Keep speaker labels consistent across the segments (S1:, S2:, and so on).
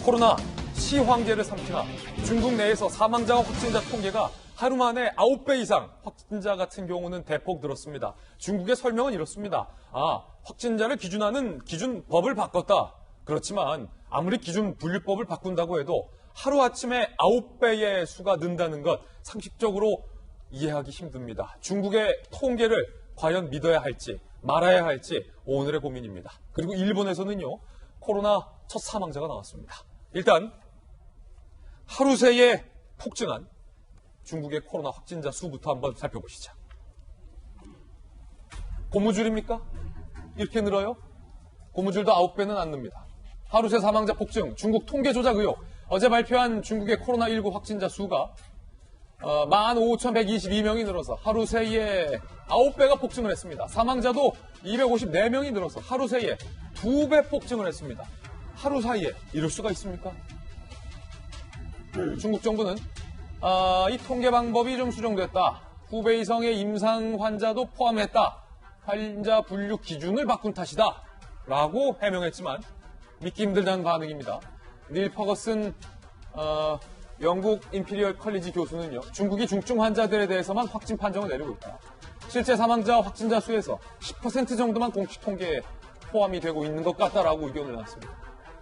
S1: 코로나 시황제를 삼키나 중국 내에서 사망자와 확진자 통계가 하루 만에 9배 이상, 확진자 같은 경우는 대폭 늘었습니다. 중국의 설명은 이렇습니다. 확진자를 기준하는 기준법을 바꿨다. 그렇지만 아무리 기준 분류법을 바꾼다고 해도 하루아침에 9배의 수가 는다는 것 상식적으로 이해하기 힘듭니다. 중국의 통계를 과연 믿어야 할지 말아야 할지 오늘의 고민입니다. 그리고 일본에서는요, 코로나 첫 사망자가 나왔습니다. 일단 하루 새에 폭증한 중국의 코로나 확진자 수부터 한번 살펴보시죠. 고무줄입니까? 이렇게 늘어요? 고무줄도 9배는 안 늡니다. 하루 새 사망자 폭증, 중국 통계 조작 의혹. 어제 발표한 중국의 코로나19 확진자 수가 15,122명이 늘어서 하루 새에 9배가 폭증을 했습니다. 사망자도 254명이 늘어서 하루 새에 2배 폭증을 했습니다. 하루 사이에 이럴 수가 있습니까? 중국 정부는 이 통계 방법이 좀 수정됐다. 후배 이성의 임상 환자도 포함했다. 환자 분류 기준을 바꾼 탓이다. 라고 해명했지만 믿기 힘들다는 반응입니다. 닐 퍼거슨 영국 임피리얼 컬리지 교수는요, 중국이 중증 환자들에 대해서만 확진 판정을 내리고 있다. 실제 사망자와 확진자 수에서 10% 정도만 공식 통계에 포함이 되고 있는 것 같다라고 의견을 냈습니다.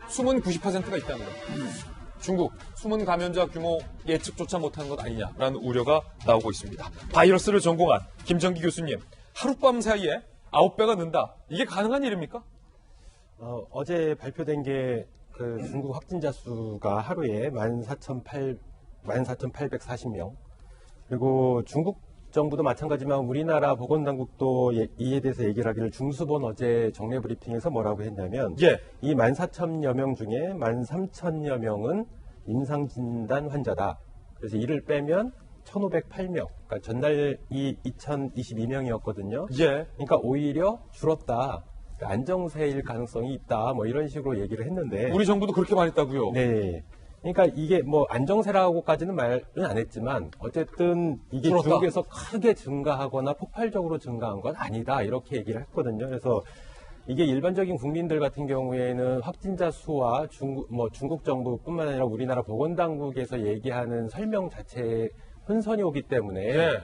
S1: 숨은 90%가 있다는 것. 중국 숨은 감염자 규모 예측조차 못하는 것 아니냐라는 우려가 나오고 있습니다. 바이러스를 전공한 김정기 교수님, 하룻밤 사이에 9배가 는다. 이게 가능한 일입니까?
S2: 어제 발표된 게 그 중국 확진자 수가 하루에 14,840명. 그리고 중국 정부도 마찬가지지만 우리나라 보건당국도 이에 대해서 얘기를 하기를 중수본 어제 정례 브리핑에서 뭐라고 했냐면 이 14,000여 명 중에 13,000여 명은 임상진단 환자다. 그래서 이를 빼면 1,508명. 그러니까 전날이 2,022명이었거든요. 그러니까 오히려 줄었다. 안정세일 가능성이 있다. 뭐 이런 식으로 얘기를 했는데.
S1: 우리 정부도 그렇게 말했다고요?
S2: 네. 그러니까 이게 뭐 안정세라고까지는 말은 안 했지만 어쨌든 이게
S1: 줄었다.
S2: 중국에서 크게 증가하거나 폭발적으로 증가한 건 아니다. 이렇게 얘기를 했거든요. 그래서 이게 일반적인 국민들 같은 경우에는 확진자 수와 중국 정부뿐만 아니라 우리나라 보건당국에서 얘기하는 설명 자체에 혼선이 오기 때문에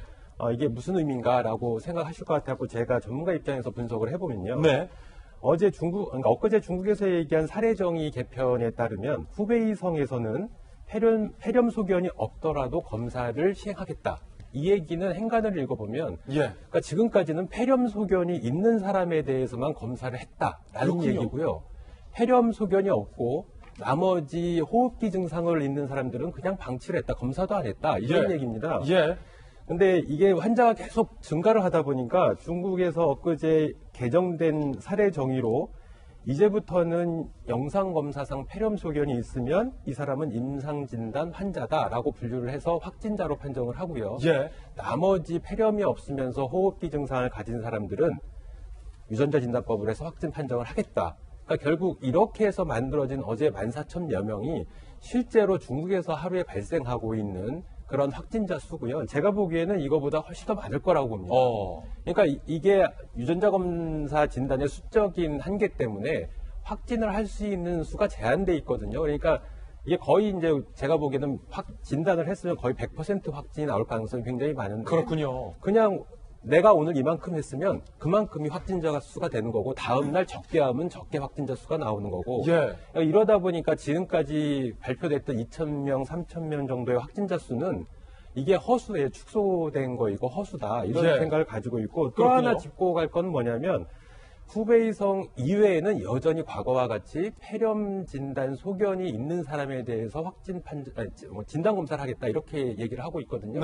S2: 이게 무슨 의미인가라고 생각하실 것 같아서 제가 전문가 입장에서 분석을 해보면요. 그러니까 엊그제 중국에서 얘기한 사례정의 개편에 따르면 후베이성에서는 폐렴 소견이 없더라도 검사를 시행하겠다. 이 얘기는 행간을 읽어보면 그러니까 지금까지는 폐렴 소견이 있는 사람에 대해서만 검사를 했다라는 얘기고요. 폐렴 소견이 없고 나머지 호흡기 증상을 있는 사람들은 그냥 방치를 했다. 검사도 안 했다. 이런 얘기입니다. 근데 이게 환자가 계속 증가를 하다 보니까 중국에서 엊그제 개정된 사례 정의로 이제부터는 영상검사상 폐렴 소견이 있으면 이 사람은 임상진단 환자다라고 분류를 해서 확진자로 판정을 하고요. 나머지 폐렴이 없으면서 호흡기 증상을 가진 사람들은 유전자 진단법을 해서 확진 판정을 하겠다. 그러니까 결국 이렇게 해서 만들어진 어제 14,000여 명이 실제로 중국에서 하루에 발생하고 있는 그런 확진자 수고요. 제가 보기에는 이거보다 훨씬 더 많을 거라고 봅니다. 그러니까 이게 유전자 검사 진단의 수적인 한계 때문에 확진을 할 수 있는 수가 제한돼 있거든요. 그러니까 이게 거의 이제 제가 보기에는 진단을 했으면 거의 100% 확진이 나올 가능성이 굉장히 많은데.
S1: 그렇군요.
S2: 그냥 내가 오늘 이만큼 했으면 그만큼이 확진자 수가 되는 거고 다음날 적게 하면 적게 확진자 수가 나오는 거고 이러다 보니까 지금까지 발표됐던 2,000명, 3,000명 정도의 확진자 수는 이게 허수에 축소된 거이고 허수다 이런 생각을 가지고 있고 또 하나 짚고 갈 건 뭐냐면 후베이성 이외에는 여전히 과거와 같이 폐렴 진단 소견이 있는 사람에 대해서 진단 검사를 하겠다 이렇게 얘기를 하고 있거든요.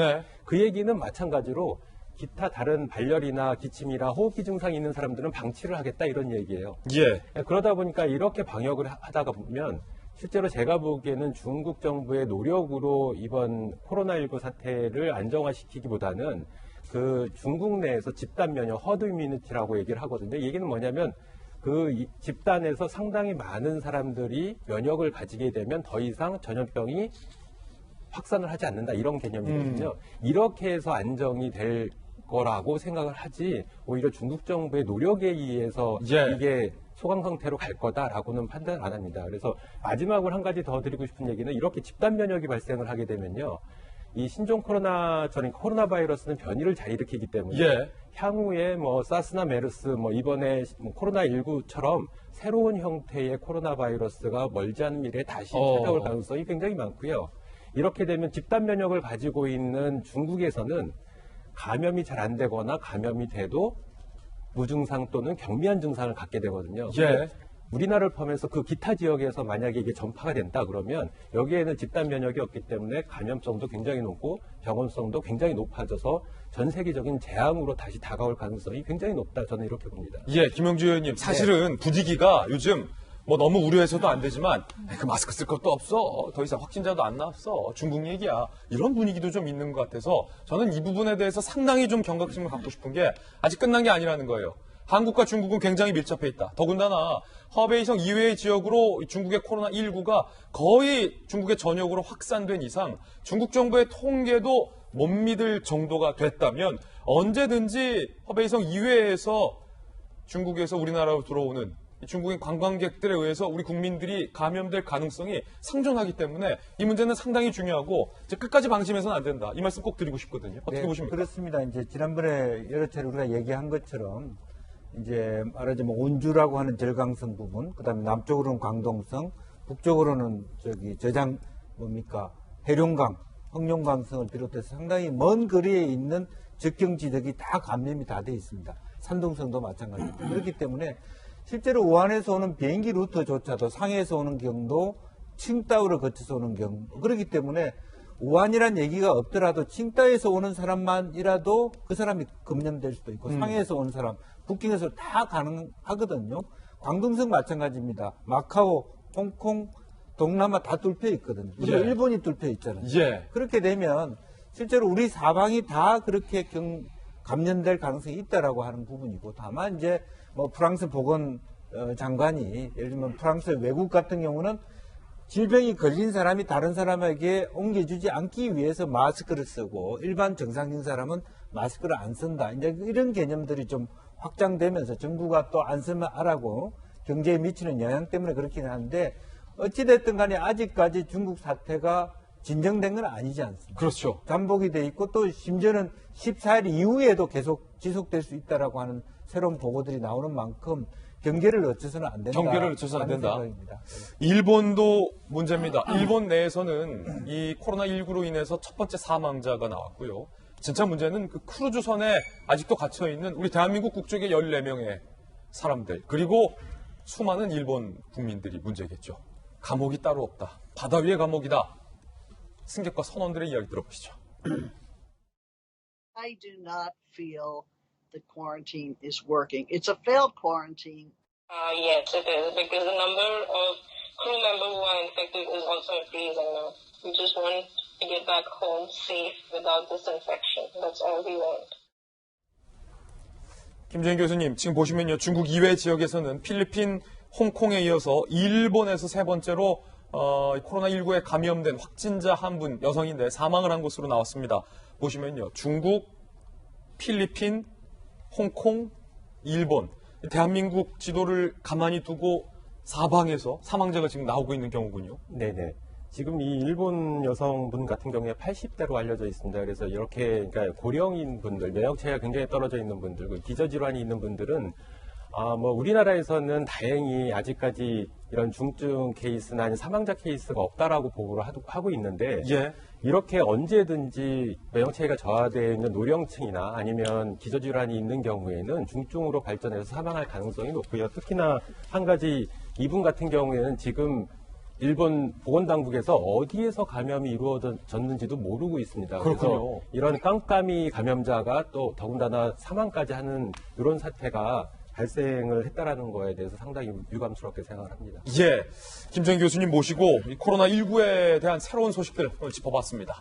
S2: 그 얘기는 마찬가지로 기타 다른 발열이나 기침이나 호흡기 증상이 있는 사람들은 방치를 하겠다 이런 얘기예요. 그러다 보니까 이렇게 방역을 하다가 보면 실제로 제가 보기에는 중국 정부의 노력으로 이번 코로나19 사태를 안정화시키기보다는 그 중국 내에서 집단 면역 허드 이뮤니티라고 얘기를 하거든요. 이 얘기는 뭐냐면 그 집단에서 상당히 많은 사람들이 면역을 가지게 되면 더 이상 전염병이 확산을 하지 않는다 이런 개념이거든요. 이렇게 해서 안정이 될 거라고 생각을 하지 오히려 중국 정부의 노력에 의해서 이게 소강 상태로 갈 거다라고는 판단을 안 합니다. 그래서 마지막으로 한 가지 더 드리고 싶은 얘기는 이렇게 집단 면역이 발생을 하게 되면요. 이 신종 코로나 바이러스는 변이를 잘 일으키기 때문에
S1: 예.
S2: 향후에 뭐 사스나 메르스, 뭐 이번에 코로나19처럼 새로운 형태의 코로나 바이러스가 멀지 않은 미래에 다시 찾아올 가능성이 굉장히 많고요. 이렇게 되면 집단 면역을 가지고 있는 중국에서는 감염이 잘 안 되거나 감염이 돼도 무증상 또는 경미한 증상을 갖게 되거든요.
S1: 예.
S2: 우리나라를 포함해서 그 기타 지역에서 만약에 이게 전파가 된다 그러면 여기에는 집단 면역이 없기 때문에 감염성도 굉장히 높고 병원성도 굉장히 높아져서 전 세계적인 재앙으로 다시 다가올 가능성이 굉장히 높다. 저는 이렇게 봅니다.
S1: 예, 김영주 의원님. 사실은 분위기가 요즘 뭐 너무 우려해서도 안 되지만 그 마스크 쓸 것도 없어. 더 이상 확진자도 안 나왔어. 중국 얘기야. 이런 분위기도 좀 있는 것 같아서 저는 이 부분에 대해서 상당히 좀 경각심을 갖고 싶은 게 아직 끝난 게 아니라는 거예요. 한국과 중국은 굉장히 밀접해 있다. 더군다나 허베이성 이외의 지역으로 중국의 코로나19가 거의 중국의 전역으로 확산된 이상 중국 정부의 통계도 못 믿을 정도가 됐다면 언제든지 허베이성 이외에서 중국에서 우리나라로 들어오는 중국인 관광객들에 의해서 우리 국민들이 감염될 가능성이 상존하기 때문에 이 문제는 상당히 중요하고 이제 끝까지 방심해서는 안 된다. 이 말씀 꼭 드리고 싶거든요. 어떻게
S3: 네,
S1: 보십니까?
S3: 그렇습니다. 이제 지난번에 여러 차례 우리가 얘기한 것처럼 이제 말하자면 온주라고 하는 절강성 부분, 그다음에 남쪽으로는 광동성, 북쪽으로는 저장 해룡강, 흑룡강성을 비롯해서 상당히 먼 거리에 있는 접경 지역이 다 감염이 다 돼 있습니다. 산둥성도 마찬가지입니다. 그렇기 때문에 실제로 우한에서 오는 비행기 루트조차도 상해에서 오는 경도 칭다오를 거쳐서 오는 경우 그렇기 때문에 우한이란 얘기가 없더라도 칭다오에서 오는 사람만이라도 그 사람이 감염될 수도 있고 상해에서 오는 사람, 북경에서 다 가능하거든요. 광둥성 마찬가지입니다. 마카오, 홍콩, 동남아 다 뚫혀 있거든요. 그리고
S1: 예.
S3: 일본이 뚫혀 있잖아요.
S1: 예.
S3: 그렇게 되면 실제로 우리 사방이 다 그렇게 감염될 가능성이 있다라고 하는 부분이고 다만 이제 뭐 프랑스 보건 장관이 예를 들면 프랑스 외국 같은 경우는 질병이 걸린 사람이 다른 사람에게 옮겨주지 않기 위해서 마스크를 쓰고 일반 정상인 사람은 마스크를 안 쓴다. 이제 이런 개념들이 좀 확장되면서 정부가 또 안 쓰면 하라고 경제에 미치는 영향 때문에 그렇긴 한데 어찌됐든 간에 아직까지 중국 사태가 진정된 건 아니지 않습니까?
S1: 그렇죠.
S3: 잠복이 돼 있고 또 심지어는 14일 이후에도 계속 지속될 수 있다라고 하는 새로운 보고들이 나오는 만큼 경계를 늦춰서는 안 된다.
S1: 경계를 늦춰서는 안 된다.
S3: 생각입니다.
S1: 일본도 문제입니다. 일본 내에서는 이 코로나19로 인해서 첫 번째 사망자가 나왔고요. 진짜 문제는 그 크루즈선에 아직도 갇혀있는 우리 대한민국 국적의 14명의 사람들 그리고 수많은 일본 국민들이 문제겠죠. 감옥이 따로 없다. 바다 위의 감옥이다. 승객과 선원들의 이야기 들어보시죠.
S4: I do not feel the quarantine is working. It's a failed quarantine.
S5: Yes, it is, because the number of crew members who are infected is also increasing now. We just want to get back home safe without this infection. That's all we want.
S1: 김재인 교수님, 지금 보시면요. 중국 이외 지역에서는 필리핀, 홍콩에 이어서 일본에서 세 번째로 코로나19에 감염된 확진자 한 분 여성인데 사망을 한 것으로 나왔습니다. 보시면요. 중국, 필리핀, 홍콩, 일본. 대한민국 지도를 가만히 두고 사방에서 사망자가 지금 나오고 있는 경우군요.
S2: 네네. 지금 이 일본 여성분 같은 경우에 80대로 알려져 있습니다. 그래서 이렇게 그러니까 고령인 분들, 면역체가 굉장히 떨어져 있는 분들, 기저질환이 있는 분들은 우리나라에서는 다행히 아직까지 이런 중증 케이스나 아니면 사망자 케이스가 없다라고 보고를 하고 있는데
S1: 예.
S2: 이렇게 언제든지 면역체계가 저하되어 있는 노령층이나 아니면 기저질환이 있는 경우에는 중증으로 발전해서 사망할 가능성이 높고요. 특히나 한 가지 이분 같은 경우에는 지금 일본 보건당국에서 어디에서 감염이 이루어졌는지도 모르고 있습니다.
S1: 그렇군요.
S2: 그래서 이런 깜깜이 감염자가 또 더군다나 사망까지 하는 이런 사태가 발생을 했다라는 거에 대해서 상당히 유감스럽게 생각을 합니다.
S1: 예. 김정인 교수님 모시고 이 코로나19에 대한 새로운 소식들 오늘 짚어봤습니다.